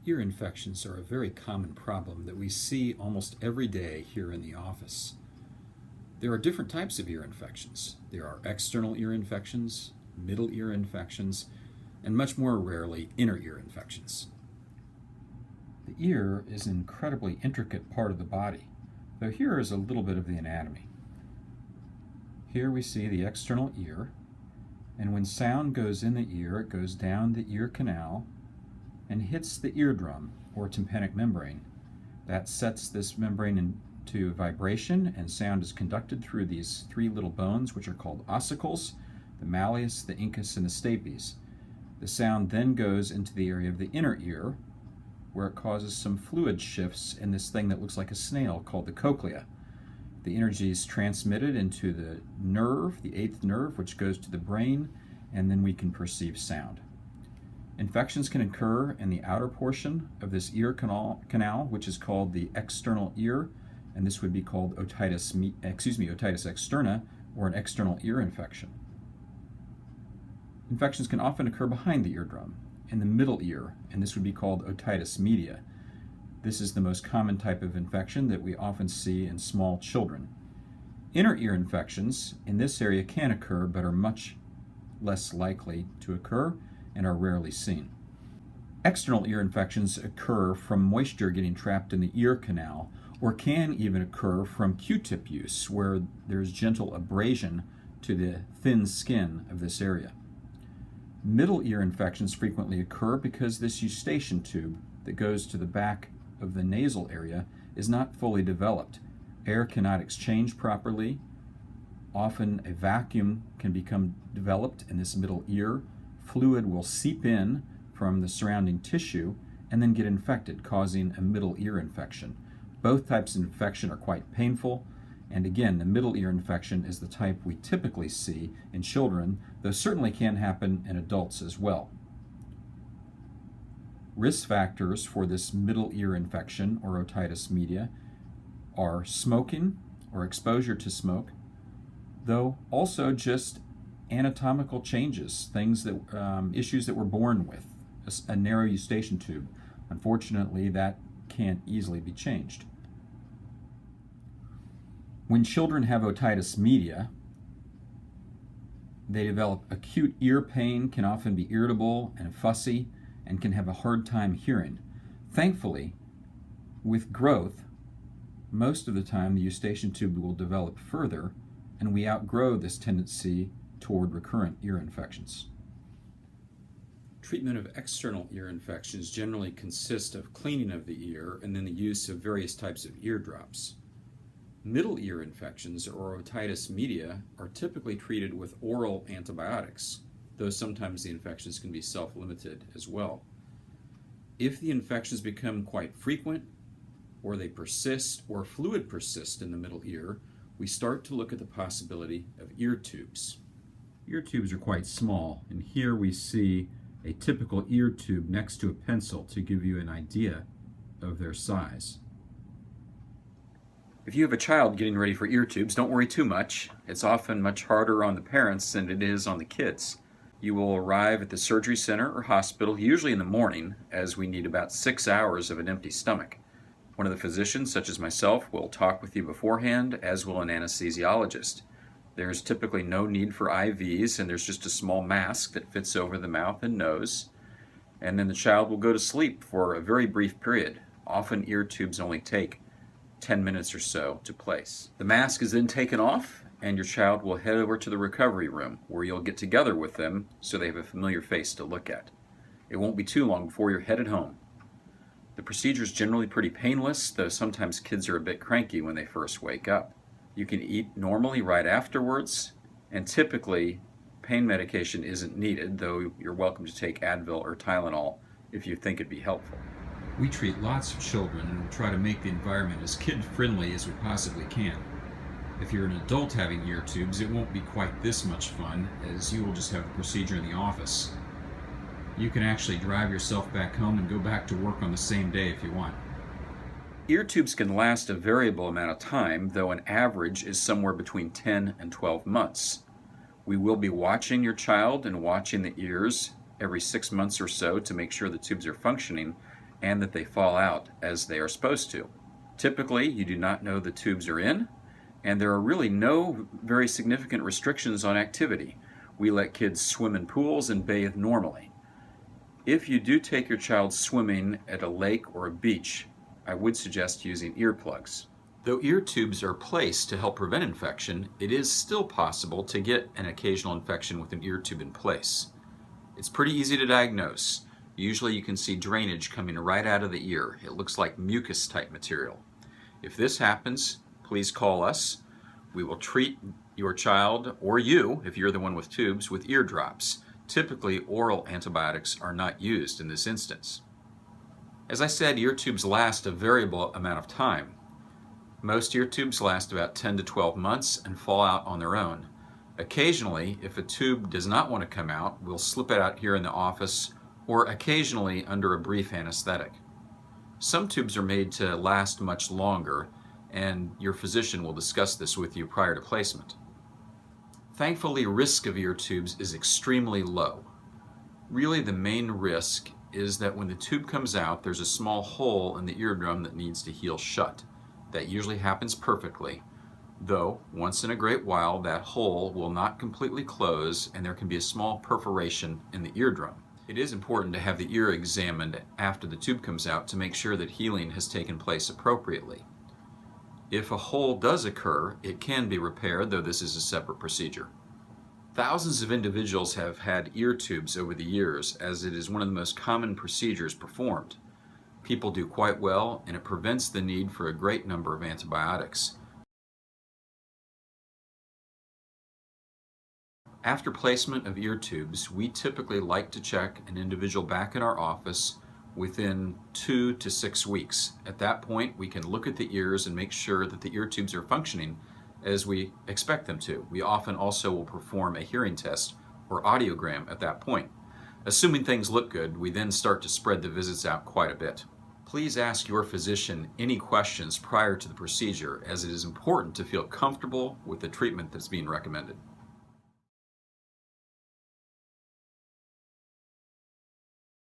Ear infections are a very common problem that we see almost every day here in the office. There are different types of ear infections. There are external ear infections, middle ear infections, and much more rarely, inner ear infections. The ear is an incredibly intricate part of the body, though here is a little bit of the anatomy. Here we see the external ear, and when sound goes in the ear, it goes down the ear canal and hits the eardrum or tympanic membrane. That sets this membrane into vibration, and sound is conducted through these three little bones, which are called ossicles, the malleus, the incus, and the stapes. The sound then goes into the area of the inner ear, where it causes some fluid shifts in this thing that looks like a snail called the cochlea. The energy is transmitted into the nerve, the eighth nerve, which goes to the brain, and then we can perceive sound. Infections can occur in the outer portion of this ear canal, which is called the external ear, and this would be called otitis externa, or an external ear infection. Infections can often occur behind the eardrum, in the middle ear, and this would be called otitis media. This is the most common type of infection that we often see in small children. Inner ear infections in this area can occur, but are much less likely to occur and are rarely seen. External ear infections occur from moisture getting trapped in the ear canal, or can even occur from Q-tip use, where there's gentle abrasion to the thin skin of this area. Middle ear infections frequently occur because this eustachian tube that goes to the back of the nasal area is not fully developed. Air cannot exchange properly. Often a vacuum can become developed in this middle ear. Fluid will seep in from the surrounding tissue and then get infected, causing a middle ear infection. Both types of infection are quite painful, and again, the middle ear infection is the type we typically see in children, though certainly can happen in adults as well. Risk factors for this middle ear infection or otitis media are smoking or exposure to smoke, though also just anatomical changes, things that issues that we're born with, a narrow eustachian tube. Unfortunately, that can't easily be changed. When children have otitis media, they develop acute ear pain, can often be irritable and fussy, and can have a hard time hearing. Thankfully, with growth, most of the time the eustachian tube will develop further, and we outgrow this tendency toward recurrent ear infections. Treatment of external ear infections generally consists of cleaning of the ear and then the use of various types of ear drops. Middle ear infections, or otitis media, are typically treated with oral antibiotics, though sometimes the infections can be self-limited as well. If the infections become quite frequent, or they persist, or fluid persists in the middle ear, we start to look at the possibility of ear tubes. Ear tubes are quite small, and here we see a typical ear tube next to a pencil to give you an idea of their size. If you have a child getting ready for ear tubes, don't worry too much. It's often much harder on the parents than it is on the kids. You will arrive at the surgery center or hospital, usually in the morning, as we need about 6 hours of an empty stomach. One of the physicians, such as myself, will talk with you beforehand, as will an anesthesiologist. There's typically no need for IVs, and there's just a small mask that fits over the mouth and nose. And then the child will go to sleep for a very brief period. Often ear tubes only take 10 minutes or so to place. The mask is then taken off, and your child will head over to the recovery room, where you'll get together with them so they have a familiar face to look at. It won't be too long before you're headed home. The procedure is generally pretty painless, though sometimes kids are a bit cranky when they first wake up. You can eat normally right afterwards, and typically pain medication isn't needed, though you're welcome to take Advil or Tylenol if you think it'd be helpful. We treat lots of children and we'll try to make the environment as kid-friendly as we possibly can. If you're an adult having ear tubes, it won't be quite this much fun, as you will just have the procedure in the office. You can actually drive yourself back home and go back to work on the same day if you want. Ear tubes can last a variable amount of time, though an average is somewhere between 10 and 12 months. We will be watching your child and watching the ears every 6 months or so to make sure the tubes are functioning, and that they fall out as they are supposed to. Typically, you do not know the tubes are in, and there are really no very significant restrictions on activity. We let kids swim in pools and bathe normally. If you do take your child swimming at a lake or a beach, I would suggest using earplugs. Though ear tubes are placed to help prevent infection, it is still possible to get an occasional infection with an ear tube in place. It's pretty easy to diagnose. Usually you can see drainage coming right out of the ear. It looks like mucus type material. If this happens, please call us. We will treat your child, or you, if you're the one with tubes, with ear drops. Typically, oral antibiotics are not used in this instance. As I said, ear tubes last a variable amount of time. Most ear tubes last about 10 to 12 months and fall out on their own. Occasionally, if a tube does not want to come out, we'll slip it out here in the office or occasionally under a brief anesthetic. Some tubes are made to last much longer, and your physician will discuss this with you prior to placement. Thankfully, risk of ear tubes is extremely low. Really, the main risk is that when the tube comes out, there's a small hole in the eardrum that needs to heal shut. That usually happens perfectly, though once in a great while that hole will not completely close and there can be a small perforation in the eardrum. It is important to have the ear examined after the tube comes out to make sure that healing has taken place appropriately. If a hole does occur, it can be repaired, though this is a separate procedure. Thousands of individuals have had ear tubes over the years, as it is one of the most common procedures performed. People do quite well, and it prevents the need for a great number of antibiotics. After placement of ear tubes, we typically like to check an individual back in our office within 2 to 6 weeks. At that point, we can look at the ears and make sure that the ear tubes are functioning as we expect them to. We often also will perform a hearing test or audiogram at that point. Assuming things look good, we then start to spread the visits out quite a bit. Please ask your physician any questions prior to the procedure, as it is important to feel comfortable with the treatment that's being recommended.